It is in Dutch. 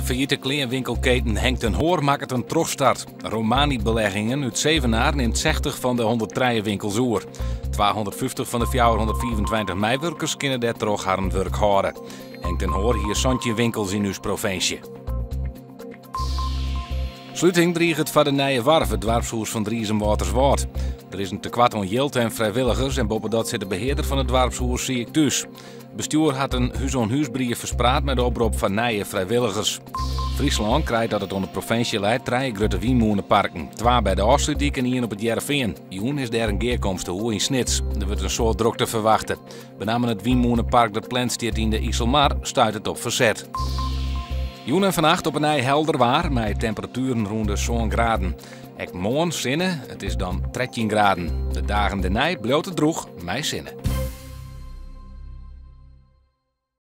Failliete kleerwinkelketen Henk ten Hoor maakt het een terugstart. Romani-beleggingen uit Zevenaar neemt 60 van de 103 winkels oer. 250 van de 424 meiwerkers kunnen daar terug haar werk houden. Henk ten Hoor hier zontje winkels in uw provincie. Sluiting dreigt het van de Nije Warf, het dwarpshuis van Driessen-Waterswoord. Er is een tekwart aan jild en vrijwilligers en boven dat zit de beheerder van het dwarpshuis zie ik thuis. Het bestuur had een huis-on-huisbrief verspraat met de oproep van nieuwe vrijwilligers. Friesland krijgt dat het onder provincie leidt 3 grote wienmoenenparken. 2 bij de Oosterdijk en 1 op het Jereveen. Joen is daar een geerkomst hoe in Snits. Er wordt een soort drukte verwachten. Benamen het wienmoenenpark dat plant staat in de IJsselmar stuit het op verzet. Joen en vannacht op een ei helder waar, met temperaturen rond de 1 graden. Ek morgen zinnen, het is dan 13 graden. De dagen daarna bloot het droeg, mij zinnen.